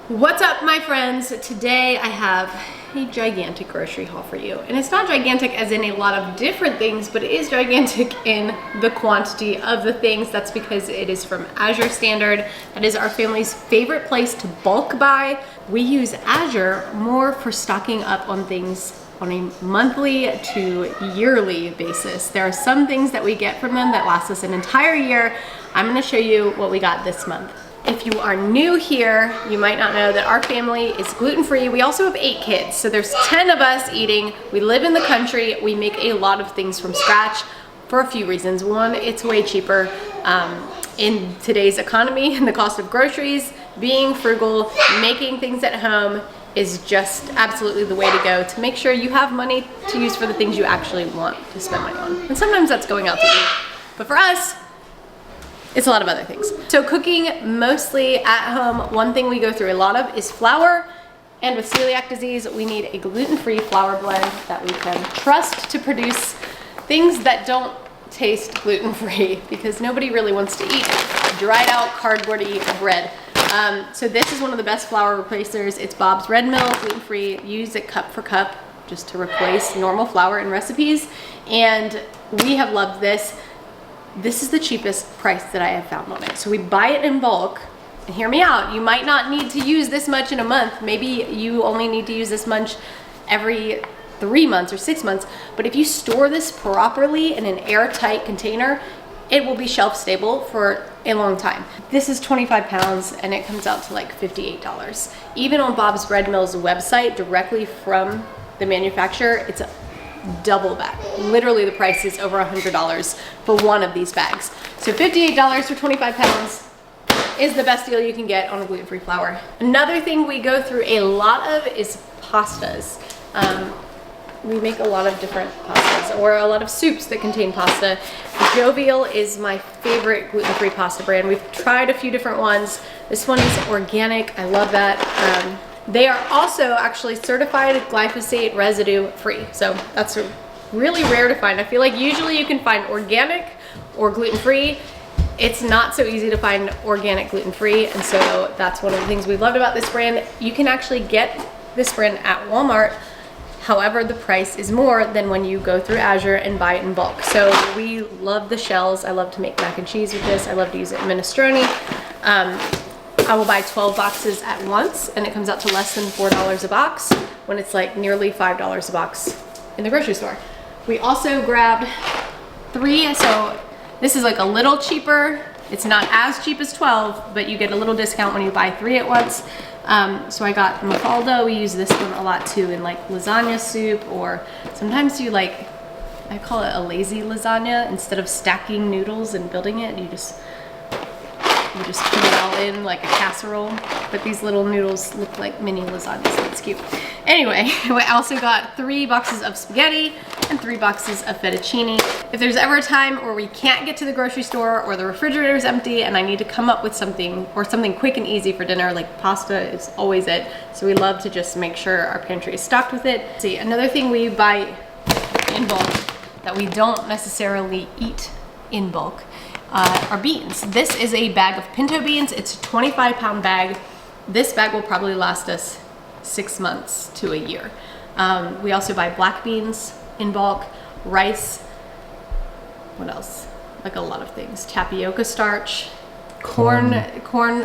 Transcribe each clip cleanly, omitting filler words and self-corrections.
What's up, my friends? Today I have a gigantic grocery haul for you. And it's not gigantic as in a lot of different things, but it is gigantic in the quantity of the things. That's because it is from Azure Standard. That is our family's favorite place to bulk buy. We use Azure more for stocking up on things on a monthly to yearly basis. There are some things that we get from them that last us an entire year. I'm gonna show you what we got this month. If you are new here, you might not know that our family is gluten-free. We also have 8 kids, so there's 10 of us eating. We live in the country. We make a lot of things from scratch for a few reasons. One, it's way cheaper in today's economy and the cost of groceries. Being frugal, making things at home is just absolutely the way to go to make sure you have money to use for the things you actually want to spend money on. And sometimes that's going out to eat. But for us, it's a lot of other things. So cooking mostly at home, one thing we go through a lot of is flour. And with celiac disease, we need a gluten-free flour blend that we can trust to produce things that don't taste gluten-free, because nobody really wants to eat dried out cardboardy bread. So this is one of the best flour replacers. It's Bob's Red Mill, gluten-free. Use it cup for cup just to replace normal flour in recipes. And we have loved this. This is the cheapest price that I have found on it. So we buy it in bulk, and hear me out, you might not need to use this much in a month. Maybe you only need to use this much every 3 months or 6 months, but if you store this properly in an airtight container, it will be shelf stable for a long time. This is 25 pounds and it comes out to like $58. Even on Bob's Red Mill's website, directly from the manufacturer, it's double that. Literally the price is over $100 for one of these bags. So $58 for 25 pounds is the best deal you can get on a gluten-free flour. Another thing we go through a lot of is pastas. We make a lot of different pastas, or a lot of soups that contain pasta. Jovial is my favorite gluten-free pasta brand. We've tried a few different ones. This one is organic. I love that. They are also actually certified glyphosate residue free. So that's really rare to find. I feel like usually you can find organic or gluten-free. It's not so easy to find organic gluten-free. And so that's one of the things we loved about this brand. You can actually get this brand at Walmart. However, the price is more than when you go through Azure and buy it in bulk. So we love the shells. I love to make mac and cheese with this. I love to use it in minestrone. I will buy 12 boxes at once, and it comes out to less than $4 a box when it's like nearly $5 a box in the grocery store. We also grabbed 3, so this is like a little cheaper. It's not as cheap as 12, but you get a little discount when you buy 3 at once. So I got Mafalda. We use this one a lot too in like lasagna soup, or sometimes you like, I call it a lazy lasagna. Instead of stacking noodles and building it, you just put it all in like a casserole, but these little noodles look like mini lasagnas, so it's cute. Anyway, I also got 3 boxes of spaghetti and 3 boxes of fettuccine. If there's ever a time where we can't get to the grocery store or the refrigerator is empty and I need to come up with something quick and easy for dinner, like pasta is always it. So we love to just make sure our pantry is stocked with it. See, another thing we buy in bulk that we don't necessarily eat in bulk are beans. This is a bag of pinto beans. It's a 25-pound bag. This bag will probably last us 6 months to a year. We also buy black beans in bulk, rice, what else? Like a lot of things. Tapioca starch, corn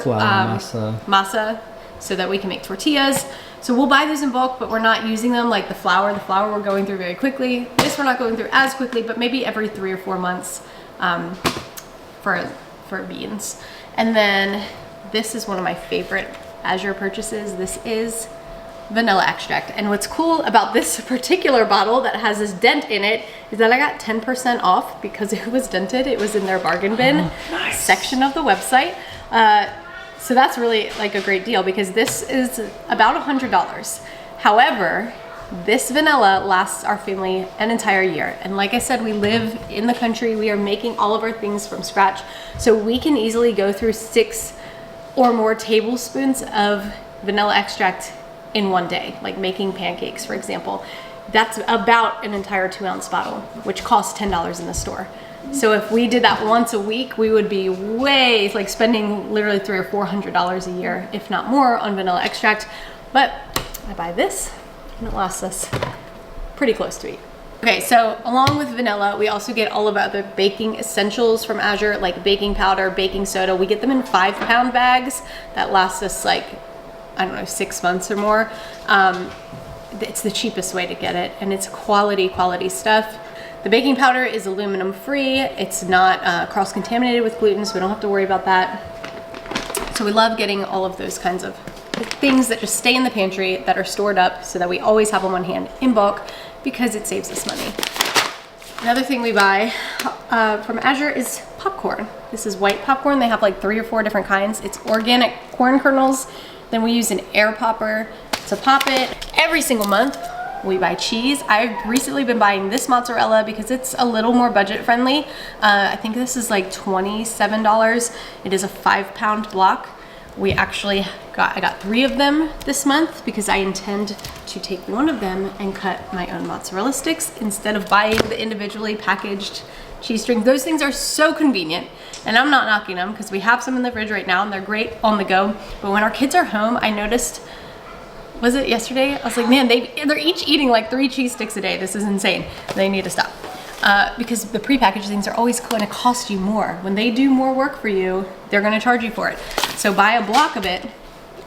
flour, masa, so that we can make tortillas. So we'll buy these in bulk, but we're not using them like the flour. The flour we're going through very quickly. This we're not going through as quickly, but maybe every 3 or 4 months. For beans. And then this is one of my favorite Azure purchases. This is vanilla extract. And what's cool about this particular bottle that has this dent in it is that I got 10% off because it was dented. It was in their bargain bin section of the website. So that's really like a great deal because this is about $100. However, this vanilla lasts our family an entire year. And like I said, we live in the country. We are making all of our things from scratch. So we can easily go through 6 or more tablespoons of vanilla extract in one day, like making pancakes, for example. That's about an entire 2-ounce bottle, which costs $10 in the store. So if we did that once a week, we would be way, like spending literally $300 or $400 a year, if not more, on vanilla extract. But I buy this and it lasts us pretty close to a year. Okay, so along with vanilla, we also get all of our other baking essentials from Azure, like baking powder, baking soda. We get them in 5-pound bags that last us like, I don't know, 6 months or more. It's the cheapest way to get it, and it's quality stuff. The baking powder is aluminum free. It's not cross-contaminated with gluten, so we don't have to worry about that. So we love getting all of those kinds of things that just stay in the pantry that are stored up so that we always have them on hand in bulk, because it saves us money. Another thing we buy from Azure is popcorn. This is white popcorn. They have like 3 or 4 different kinds. It's organic corn kernels. Then we use an air popper to pop it. Every single month we buy cheese. I've recently been buying this mozzarella because it's a little more budget friendly. I think this is like $27. It is a 5-pound block. I got 3 of them this month because I intend to take one of them and cut my own mozzarella sticks instead of buying the individually packaged cheese strings. Those things are so convenient, and I'm not knocking them because we have some in the fridge right now and they're great on the go. But when our kids are home, I noticed, was it yesterday? I was like, man, they're each eating like 3 cheese sticks a day. This is insane. They need to stop. Because the prepackaged things are always going to cost you more. When they do more work for you, they're going to charge you for it. So buy a block of it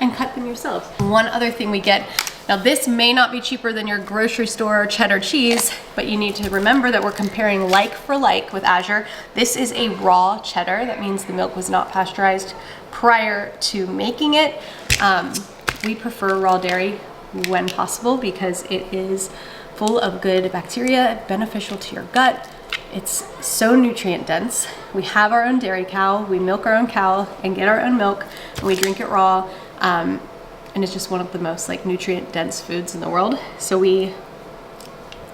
and cut them yourself. One other thing we get, now this may not be cheaper than your grocery store cheddar cheese, but you need to remember that we're comparing like for like with Azure. This is a raw cheddar. That means the milk was not pasteurized prior to making it. We prefer raw dairy when possible because it is full of good bacteria, beneficial to your gut. It's so nutrient dense. We have our own dairy cow, we milk our own cow and get our own milk, and we drink it raw. And it's just one of the most like nutrient dense foods in the world. So we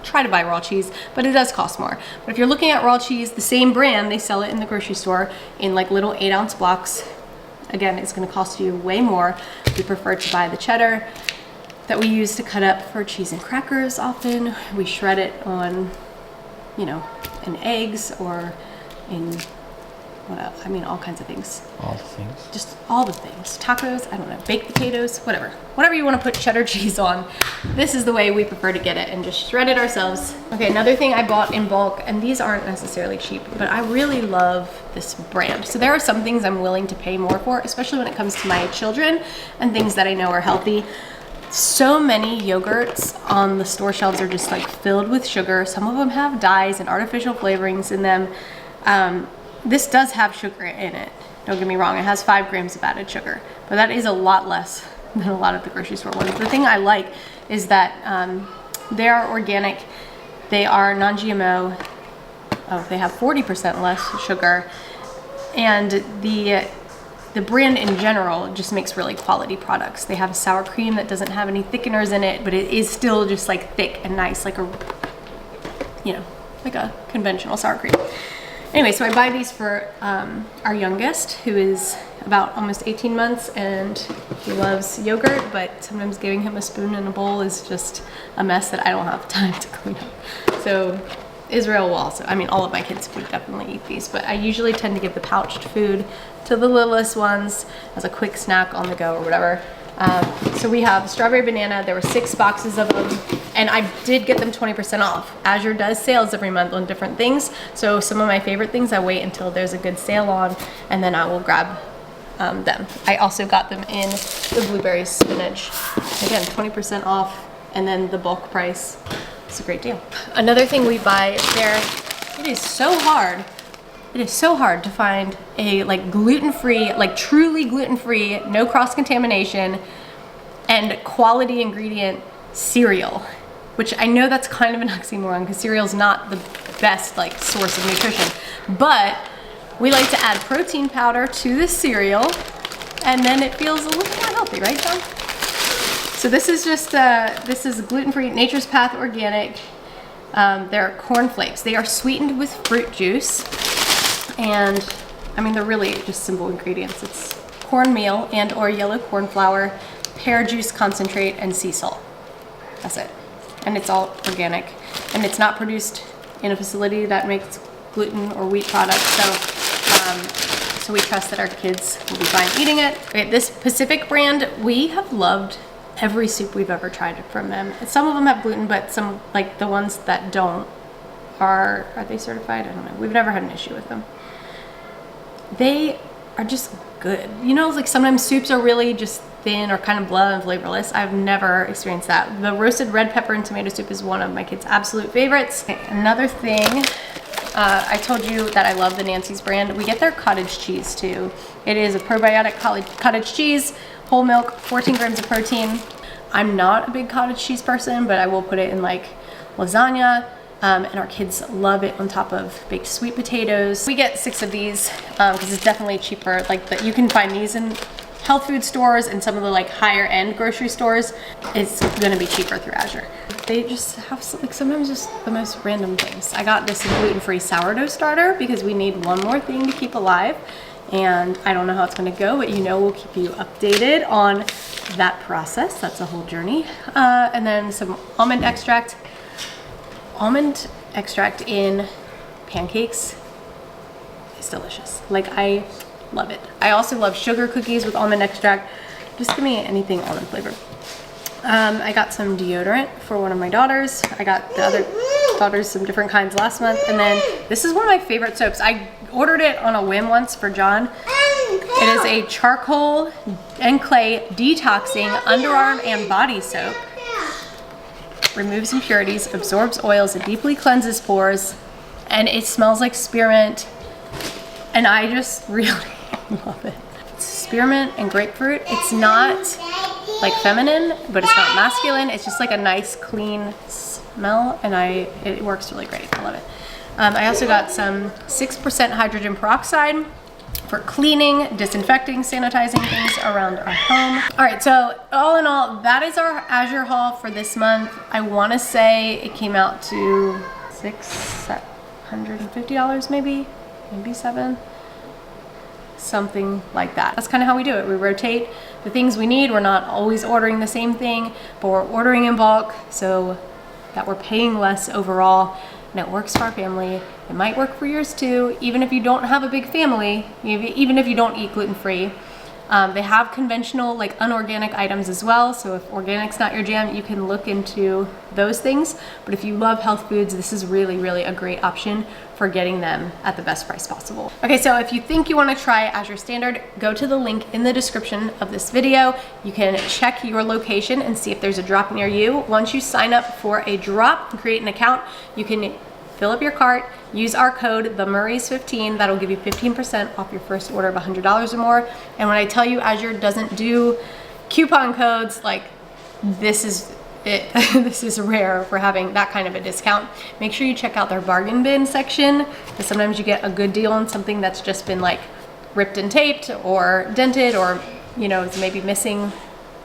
try to buy raw cheese, but it does cost more. But if you're looking at raw cheese, the same brand, they sell it in the grocery store in like little 8-ounce blocks. Again, it's gonna cost you way more. We prefer to buy the cheddar that we use to cut up for cheese and crackers often. We shred it on, you know, in eggs or in, what else? I mean, all kinds of things. All the things. Just all the things. Tacos, I don't know, baked potatoes, whatever. Whatever you want to put cheddar cheese on, this is the way we prefer to get it, and just shred it ourselves. Okay, another thing I bought in bulk, and these aren't necessarily cheap, but I really love this brand. So there are some things I'm willing to pay more for, especially when it comes to my children and things that I know are healthy. So many yogurts on the store shelves are just like filled with sugar. Some of them have dyes and artificial flavorings in them. This does have sugar in it. Don't get me wrong, it has 5 grams of added sugar, but that is a lot less than a lot of the grocery store ones. The thing I like is that they are organic, they are non-GMO, they have 40% less sugar, and the brand in general just makes really quality products. They have a sour cream that doesn't have any thickeners in it, but it is still just like thick and nice, like a, you know, like a conventional sour cream. Anyway, so I buy these for our youngest, who is about almost 18 months, and he loves yogurt, but sometimes giving him a spoon in a bowl is just a mess that I don't have time to clean up. So Israel will also, I mean, all of my kids would definitely eat these, but I usually tend to give the pouched food to the littlest ones as a quick snack on the go or whatever. So we have strawberry banana. There were 6 boxes of them, and I did get them 20% off. Azure does sales every month on different things, so some of my favorite things I wait until there's a good sale on, and then I will grab them. I also got them in the blueberry spinach. Again, 20% off, and then the bulk price. It's a great deal. Another thing we buy there, it is so hard. It is so hard to find a like gluten-free, like truly gluten-free, no cross-contamination, and quality ingredient cereal, which I know that's kind of an oxymoron because cereal is not the best like source of nutrition, but we like to add protein powder to the cereal, and then it feels a little more healthy, right, John? So this is just, this is gluten-free, Nature's Path organic. They're corn flakes. They are sweetened with fruit juice. And I mean, they're really just simple ingredients. It's cornmeal and or yellow corn flour, pear juice concentrate, and sea salt. That's it. And it's all organic. And it's not produced in a facility that makes gluten or wheat products. So we trust that our kids will be fine eating it. Okay, this Pacific brand, we have loved every soup we've ever tried from them. Some of them have gluten, but some, like the ones that don't, are they certified? I don't know. We've never had an issue with them. They are just good. You know, like sometimes soups are really just thin or kind of blah and flavorless. I've never experienced that. The roasted red pepper and tomato soup is one of my kids' absolute favorites. Okay, another thing, I told you that I love the Nancy's brand. We get their cottage cheese too. It is a probiotic cottage cheese, whole milk, 14 grams of protein. I'm not a big cottage cheese person, but I will put it in like lasagna. And our kids love it on top of baked sweet potatoes. We get 6 of these because it's definitely cheaper. Like you can find these in health food stores and some of the like higher end grocery stores. It's gonna be cheaper through Azure. They just have like sometimes just the most random things. I got this gluten-free sourdough starter because we need one more thing to keep alive. And I don't know how it's gonna go, but you know we'll keep you updated on that process. That's a whole journey. And then some almond extract. Almond extract in pancakes is delicious. Like I love it. I also love sugar cookies with almond extract. Just give me anything almond flavored. I got some deodorant for one of my daughters. I got the other daughters some different kinds last month. And then this is one of my favorite soaps. I ordered it on a whim once for John. It is a charcoal and clay detoxing underarm and body soap. Removes impurities, absorbs oils, and deeply cleanses pores, and it smells like spearmint, and I just really love it. It's spearmint and grapefruit. It's not like feminine, but it's not masculine. It's just like a nice clean smell, and it works really great. I love it. I also got some 6% hydrogen peroxide for cleaning, disinfecting, sanitizing things around our home. All right, so all in all, that is our Azure haul for this month. I wanna say it came out to $650 maybe $7, something like that. That's kind of how we do it. We rotate the things we need. We're not always ordering the same thing, but we're ordering in bulk so that we're paying less overall. And it works for our family. It might work for yours too, even if you don't have a big family, even if you don't eat gluten-free. They have conventional, like unorganic items as well. So if organic's not your jam, you can look into those things. But if you love health foods, this is really, really a great option for getting them at the best price possible. Okay, so if you think you wanna try Azure Standard, go to the link in the description of this video. You can check your location and see if there's a drop near you. Once you sign up for a drop and create an account, you can fill up your cart, use our code, TheMurrays15, that'll give you 15% off your first order of $100 or more. And when I tell you Azure doesn't do coupon codes, like this is it. This is rare for having that kind of a discount. Make sure you check out their bargain bin section, because sometimes you get a good deal on something that's just been like ripped and taped or dented, or you know, it's maybe missing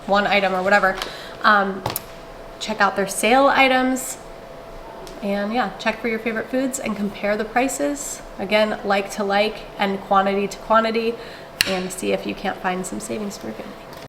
one item or whatever. Check out their sale items. And yeah, check for your favorite foods and compare the prices. Again, like to like and quantity to quantity, and see if you can't find some savings for your family.